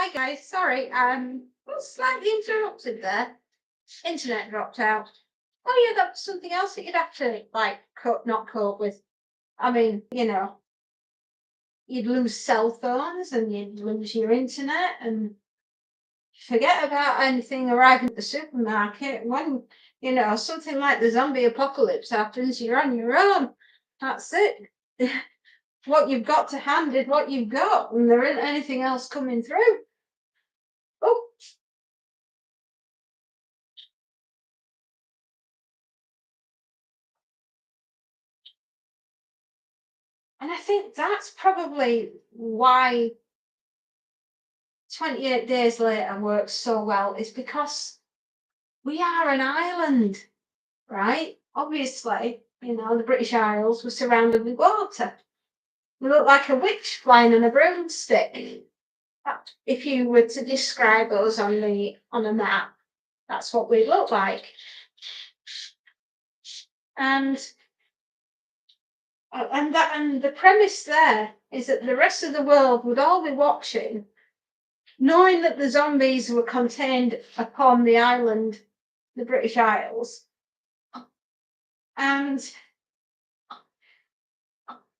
Hi guys, sorry, was slightly interrupted there. Internet dropped out. Oh yeah, that's something else that you'd have to not cope with. I mean, you'd lose cell phones and you'd lose your internet and forget about anything arriving at the supermarket. When something like the zombie apocalypse happens, you're on your own. That's it. What you've got to hand is what you've got, and there isn't anything else coming through. Oh, and I think that's probably why 28 Days Later works so well, is because we are an island, right? Obviously, the British Isles were surrounded with water. We look like a witch flying on a broomstick. If you were to describe us on a map, that's what we look like. And the premise there is that the rest of the world would all be watching, knowing that the zombies were contained upon the island, the British Isles, and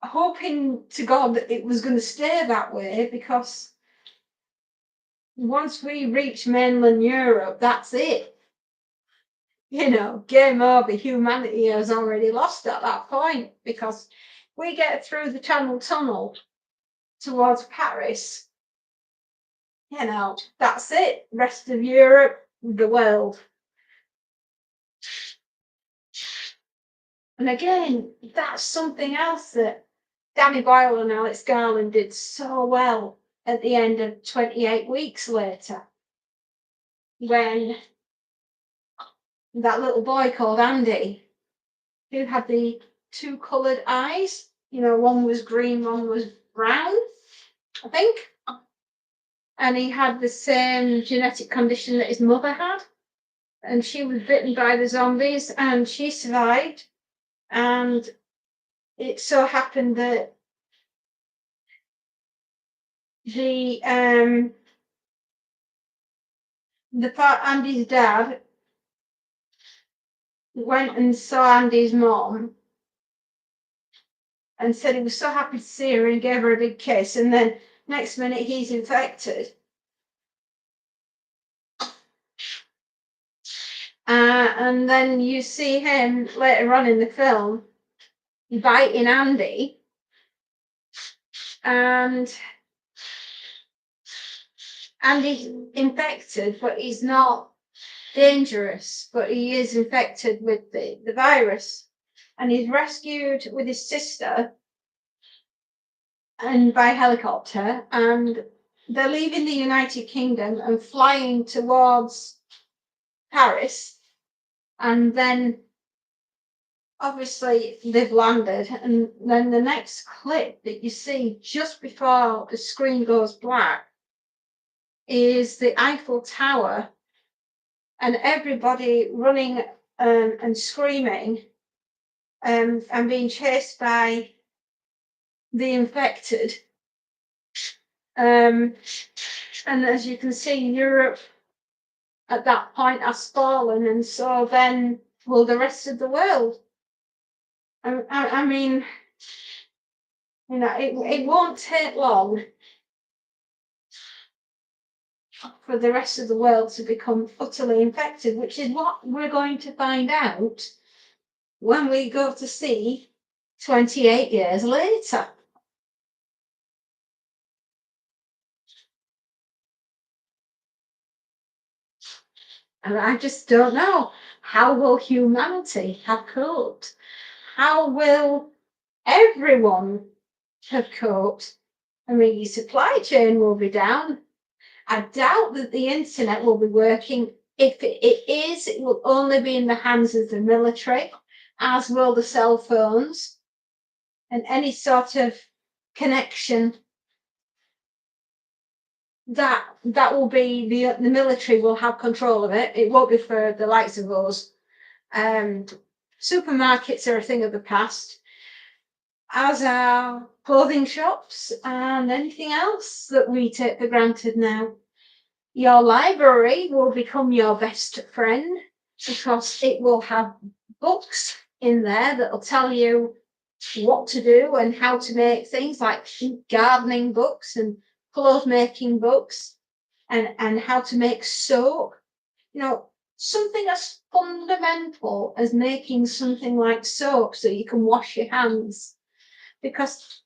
hoping to God that it was going to stay that way, because once we reach mainland Europe, that's it. Game over. Humanity has already lost at that point, because we get through the Channel Tunnel towards Paris, that's it. Rest of Europe, the world. And again, that's something else that Danny Boyle and Alex Garland did so well at the end of 28 Weeks Later, when that little boy called Andy, who had the two coloured eyes, one was green, one was brown, I think. And he had the same genetic condition that his mother had. And she was bitten by the zombies and she survived. And it so happened that Andy's dad went and saw Andy's mom and said he was so happy to see her and gave her a big kiss, and then next minute he's infected. And then you see him later on in the film biting Andy, and Andy's infected, but he's not dangerous, but he is infected with the virus, and he's rescued with his sister and by helicopter, and they're leaving the United Kingdom and flying towards Paris, and then obviously they've landed, and then the next clip that you see just before the screen goes black is the Eiffel Tower and everybody running and screaming and being chased by the infected. And as you can see, Europe at that point has fallen, and so then will the rest of the world. I mean, it won't take long for the rest of the world to become utterly infected, which is what we're going to find out when we go to see 28 Years Later. And I just don't know, how will humanity have coped? How will everyone have coped? I mean, your supply chain will be down. I doubt that the internet will be working. If it is, it will only be in the hands of the military, as will the cell phones and any sort of connection. That will be the military will have control of it. It won't be for the likes of us. Supermarkets are a thing of the past, as are clothing shops and anything else that we take for granted now. Your library will become your best friend because it will have books in there that'll tell you what to do and how to make things, like gardening books and clothes making books, and how to make soap. Something as fundamental as making something like soap so you can wash your hands. Because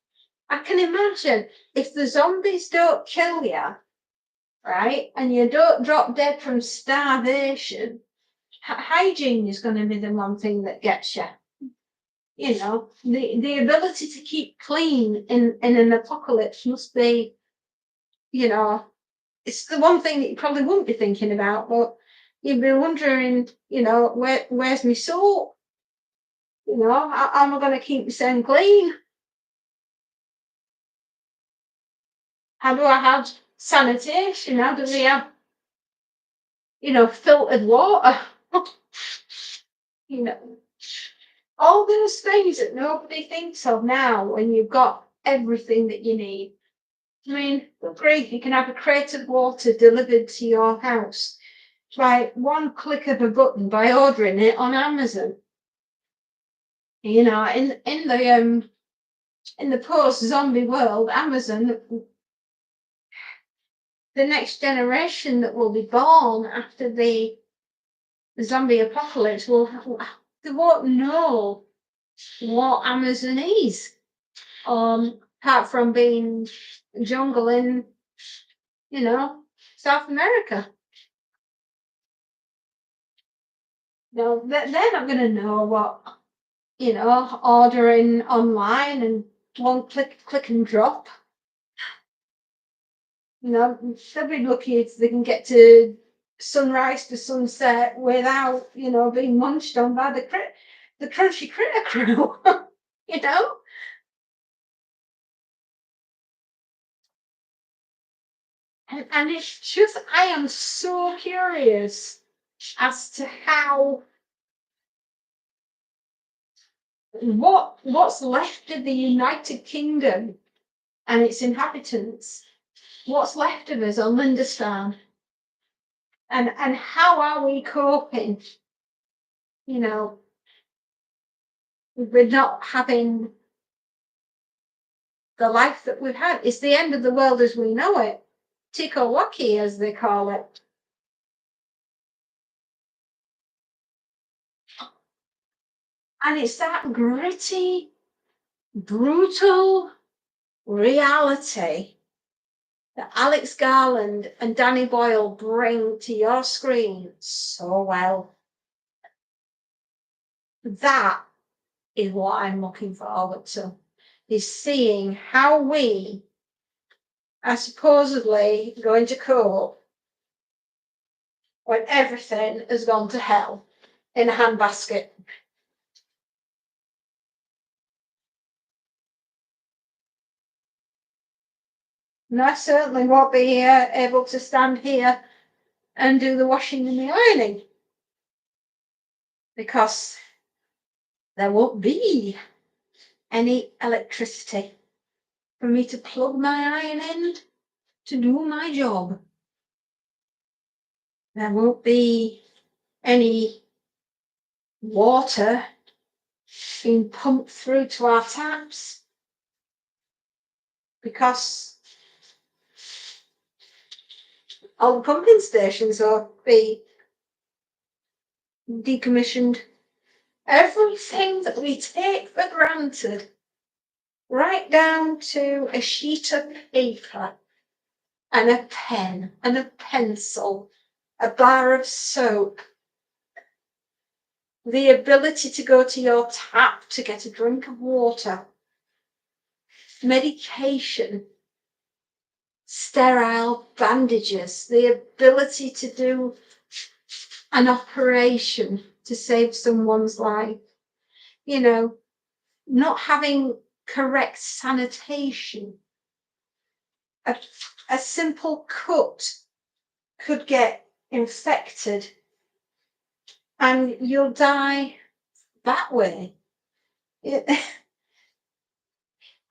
I can imagine if the zombies don't kill you, right, and you don't drop dead from starvation, hygiene is going to be the one thing that gets you. The ability to keep clean in an apocalypse must be, it's the one thing that you probably wouldn't be thinking about, but you'd be wondering, where's my soap? How am I going to keep myself clean? How do I have sanitation? How do we have, filtered water? you know, all those things that nobody thinks of now when you've got everything that you need. I mean, great, you can have a crate of water delivered to your house by one click of a button by ordering it on Amazon. In the post-zombie world, Amazon, the next generation that will be born after the zombie apocalypse they won't know what Amazon is. Apart from being jungle in, South America. No, they're not going to know what, ordering online and one click and drop. They'll be lucky if they can get to sunrise to sunset without, being munched on by the crunchy critter crew, And it's just, I am so curious as to what's left of the United Kingdom and its inhabitants, what's left of us on Lindisfarne, and how are we coping, with not having the life that we've had. It's the end of the world as we know it, Tikowaki as they call it. And it's that gritty, brutal reality that Alex Garland and Danny Boyle bring to your screen so well. That is what I'm looking forward to, is seeing how we are supposedly going to cope when everything has gone to hell in a handbasket. And I certainly won't be able to stand here and do the washing and the ironing, because there won't be any electricity for me to plug my iron in to do my job. There won't be any water being pumped through to our taps, because all the pumping stations will be decommissioned. Everything that we take for granted, right down to a sheet of paper and a pen and a pencil, a bar of soap, the ability to go to your tap to get a drink of water, medication, sterile bandages, the ability to do an operation to save someone's life, not having correct sanitation. A simple cut could get infected and you'll die that way.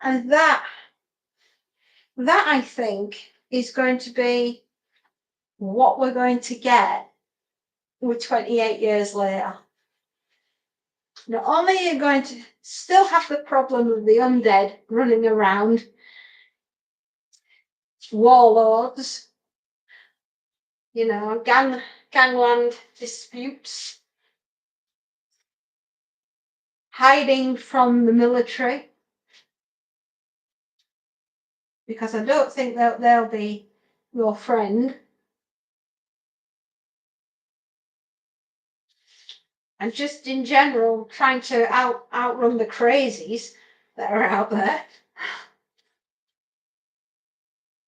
And that I think is going to be what we're going to get with 28 years later. Not only are you going to still have the problem of the undead running around, warlords, gangland disputes, hiding from the military, because I don't think that they'll be your friend. And just in general, trying to outrun the crazies that are out there.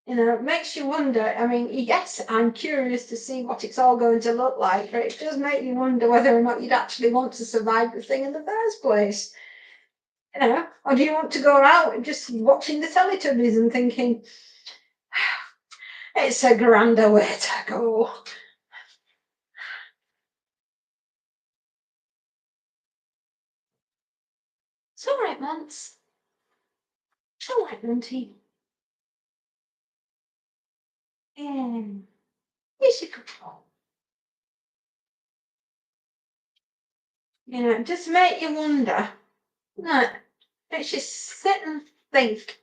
It makes you wonder. I mean, yes, I'm curious to see what it's all going to look like, but it does make you wonder whether or not you'd actually want to survive the thing in the first place. Or do you want to go out just watching the Teletubbies and thinking, it's a grander way to go. It's all right, Mance. It's all right, Monty. Yeah. Yes, you could fall. Just make you wonder. No, makes you sit and think,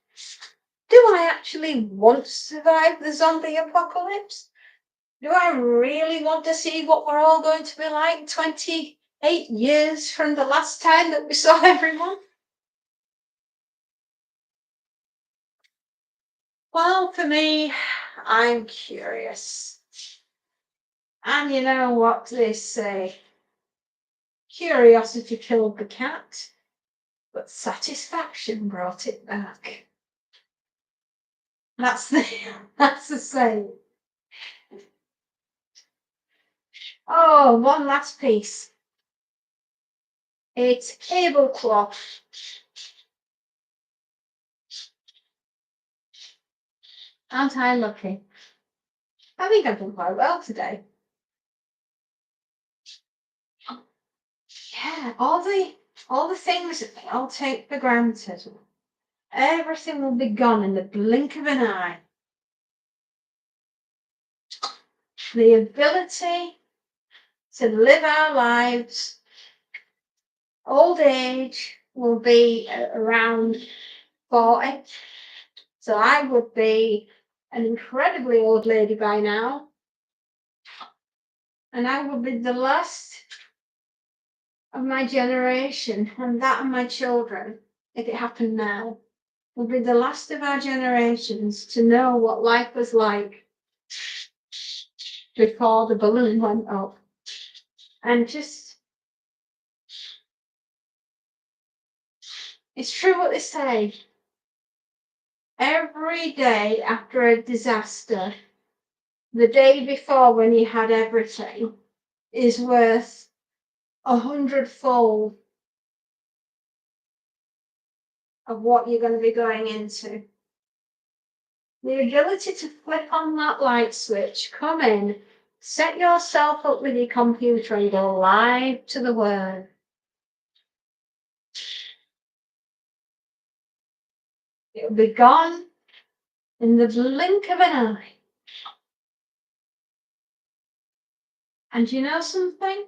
do I actually want to survive the zombie apocalypse? Do I really want to see what we're all going to be like 28 years from the last time that we saw everyone? Well, for me, I'm curious. And you know what they say? Curiosity killed the cat, but satisfaction brought it back. That's the saying. Oh, one last piece. It's tablecloth. Aren't I lucky? I think I've done quite well today. Yeah, all the things that we all take for granted. Everything will be gone in the blink of an eye. The ability to live our lives. Old age will be around 40. So I would be an incredibly old lady by now. And I would be the last of my generation, and that of my children, if it happened now, would be the last of our generations to know what life was like before the balloon went up. And just, it's true what they say. Every day after a disaster, the day before when you had everything, is worth 100-fold of what you're going to be going into. The ability to flip on that light switch, come in, set yourself up with your computer and go live to the world. It'll be gone in the blink of an eye. And you know something?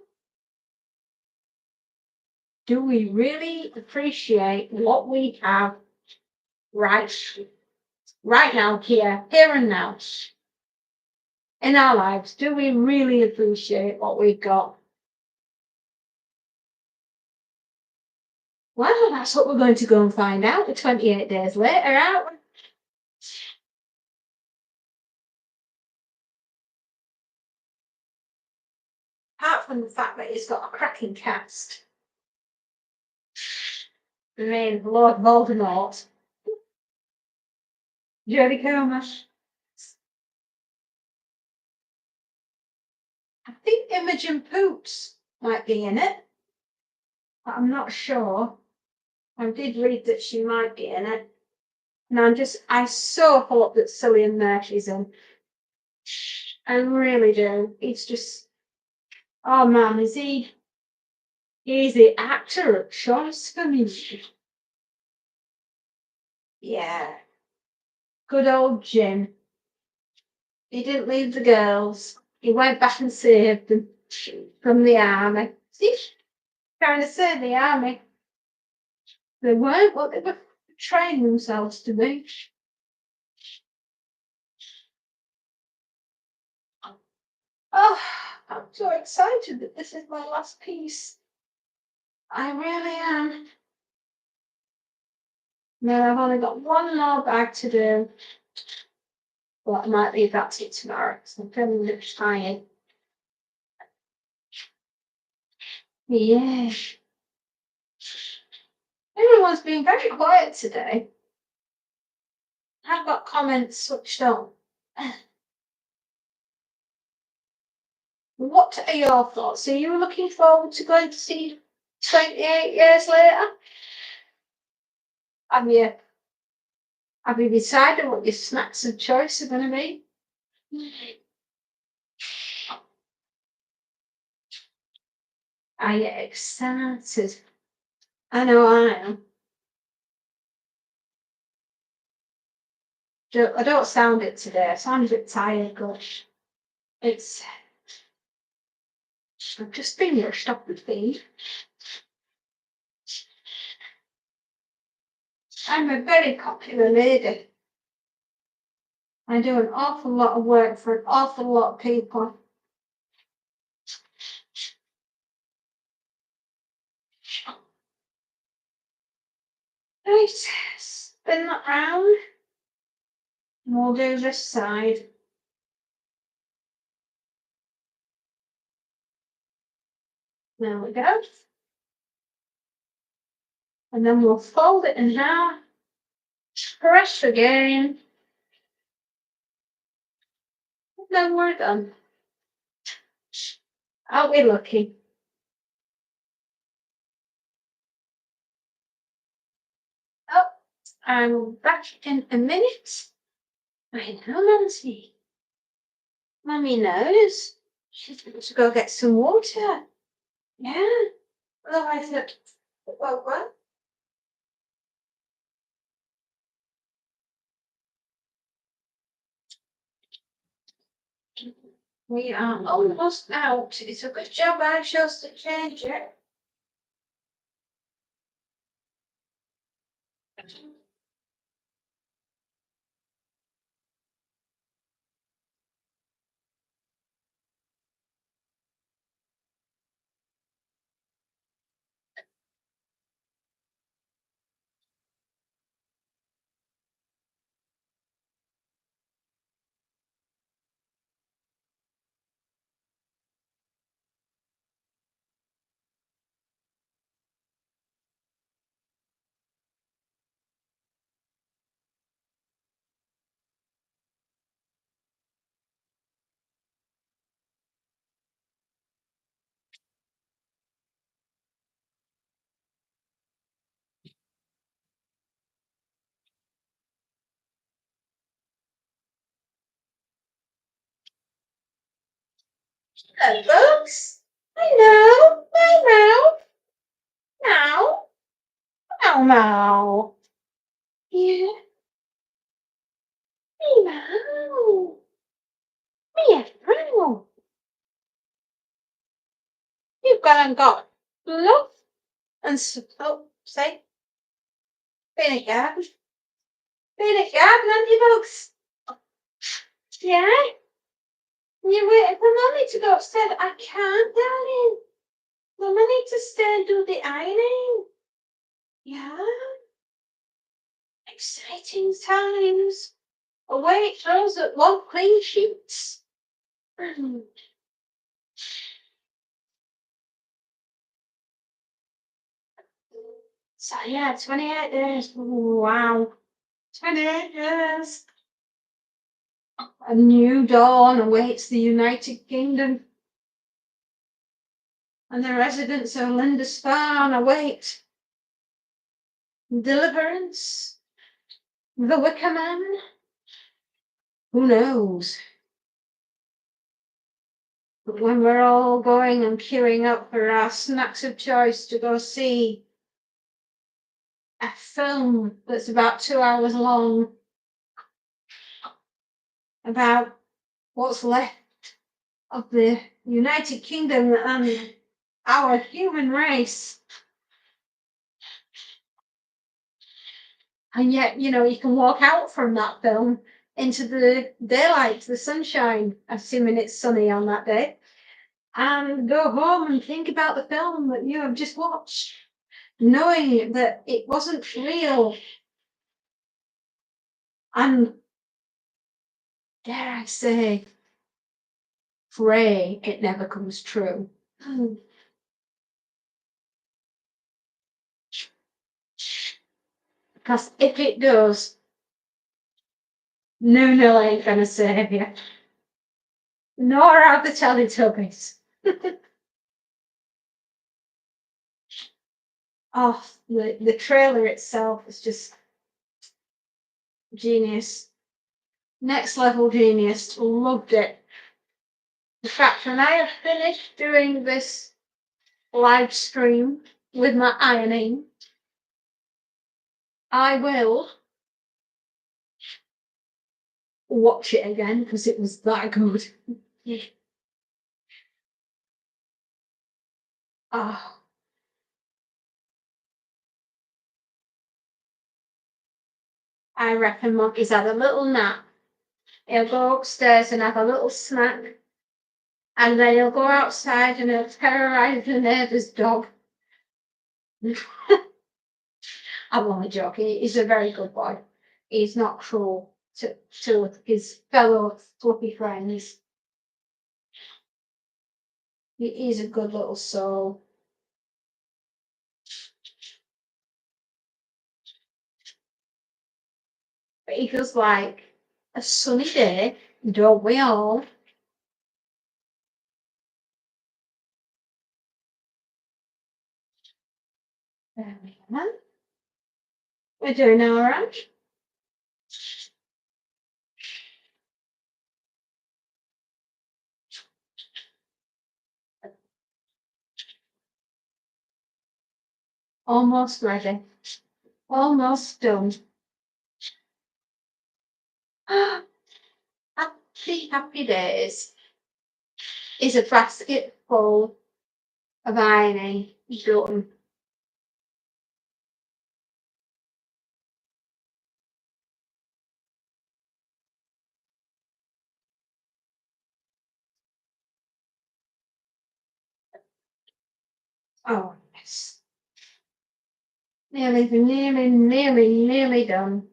Do we really appreciate what we have right now, here and now? In our lives, do we really appreciate what we've got? Well, that's what we're going to go and find out 28 days later, aren't we? Apart from the fact that he's got a cracking cast. I mean, Lord Voldemort. Jodie Comer. I think Imogen Poots might be in it, but I'm not sure. I did read that she might be in it. And I so hope that Cillian Murphy's in. I really do. It's just, oh man, he's the actor of choice for me. Yeah. Good old Jim. He didn't leave the girls. He went back and saved them from the army. See, trying to save the army. They weren't what they were training themselves to be. Oh, I'm so excited that this is my last piece. I really am. Now I've only got one more bag to do. But I might leave that to tomorrow because I'm feeling a bit tired. Yeah. Everyone's been very quiet today. I've got comments switched on. What are your thoughts? Are you looking forward to going to see 28 years later? Have you decided what your snacks of choice are going to be? Are you excited? I know I am. I don't sound it today. I sound a bit tired, gosh. I've just been rushed off the feed. I'm a very popular lady. I do an awful lot of work for an awful lot of people. Right, spin that round. And we'll do this side. There we go. And then we'll fold it in half. Press again. And then we're done. Aren't we lucky? Oh, I'm back in a minute. I know, Monty. Mummy knows. She's going to go get some water. Yeah. Otherwise, it won't work. We are almost out. It's a good job I chose to change it. Hello, folks. Hello. Hello. Now. Now. Now. Yeah. Meow. Meow. You've gone and got love and say, been a garden. Been a garden, haven't you, folks? Yeah. You're waiting for Mummy to go upstairs. I can't, darling. Mummy needs to stay and do the ironing. Yeah. Exciting times. Away it goes at one clean sheets. So yeah, 28 days. Wow. 28 years. A new dawn awaits the United Kingdom. And the residents of Lindisfarne await deliverance. The Wicker Man. Who knows? But when we're all going and queuing up for our snacks of choice to go see a film that's about 2 hours long about what's left of the United Kingdom and our human race. And yet, you can walk out from that film into the daylight, the sunshine, assuming it's sunny on that day, and go home and think about the film that you have just watched, knowing that it wasn't real. And dare I say, pray it never comes true. Because if it does, no ain't gonna save you. Nor are the Teletubbies. Oh, the trailer itself is just genius. Next level genius. Loved it. In fact, when I have finished doing this live stream with my ironing, I will watch it again because it was that good. Oh. I reckon Monty's had a little nap. He'll go upstairs and have a little snack, and then he'll go outside and he'll terrorise the neighbour's dog. I'm only joking. He's a very good boy. He's not cruel to his fellow fluffy friends. He's a good little soul. But he feels like a sunny day, don't we all? There we go. We're doing all right. Almost ready. Almost done. Happy days is a basket full of ironing done. Oh, yes. Nearly done.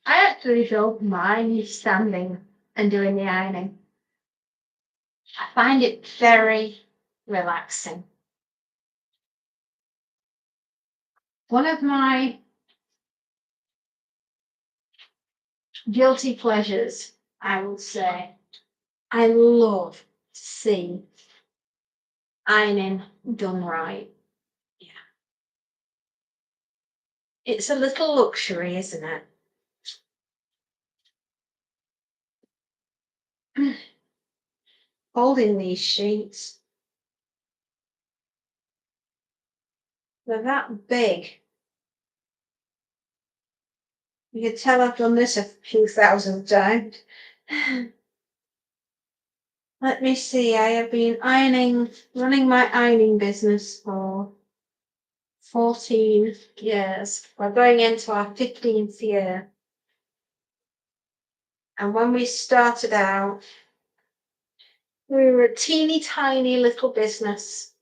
I actually don't mind standing and doing the ironing. I find it very relaxing. One of my guilty pleasures, I would say, I love to see ironing done right. Yeah. It's a little luxury, isn't it? Holding these sheets. They're that big. You can tell I've done this a few thousand times. Let me see, I have been running my ironing business for 14 years. We're going into our 15th year. And when we started out, we were a teeny tiny little business.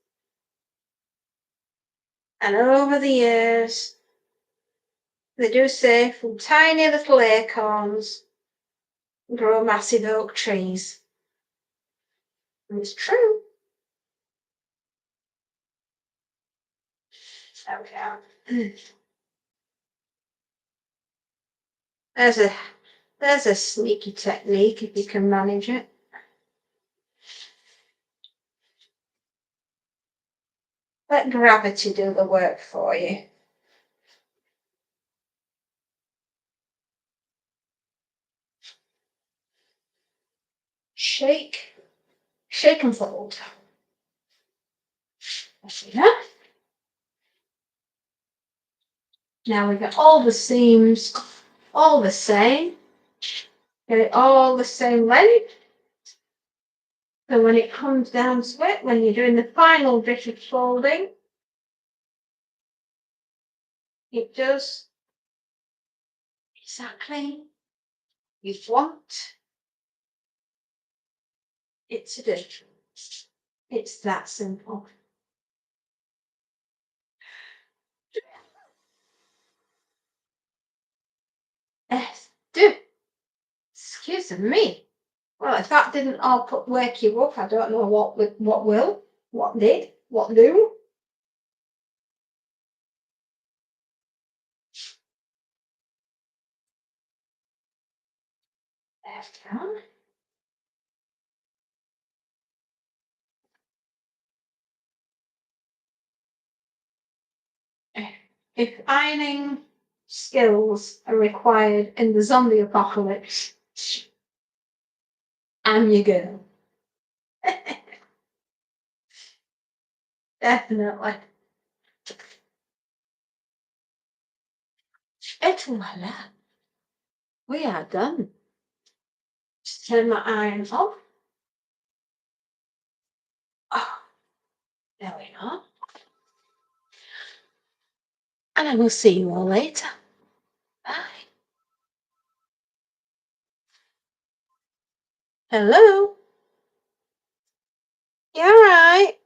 And over the years, they do say from tiny little acorns grow massive oak trees. And it's true. Okay. There's a sneaky technique if you can manage it. Let gravity do the work for you. Shake and fold. Yeah. Now we get all the seams all the same. Get it all the same length. So when it comes down to it, when you're doing the final bit of folding, it does exactly you want it to do. It's that simple. Yes, do. Excuse me. Well, if that didn't all wake you up, I don't know what will, what did, what do. There we go. If ironing skills are required in the zombie apocalypse, I'm your girl. Definitely. Et voila. We are done. Just turn my iron off. Oh, there we go. And I will see you all later. Bye. Hello? You all right?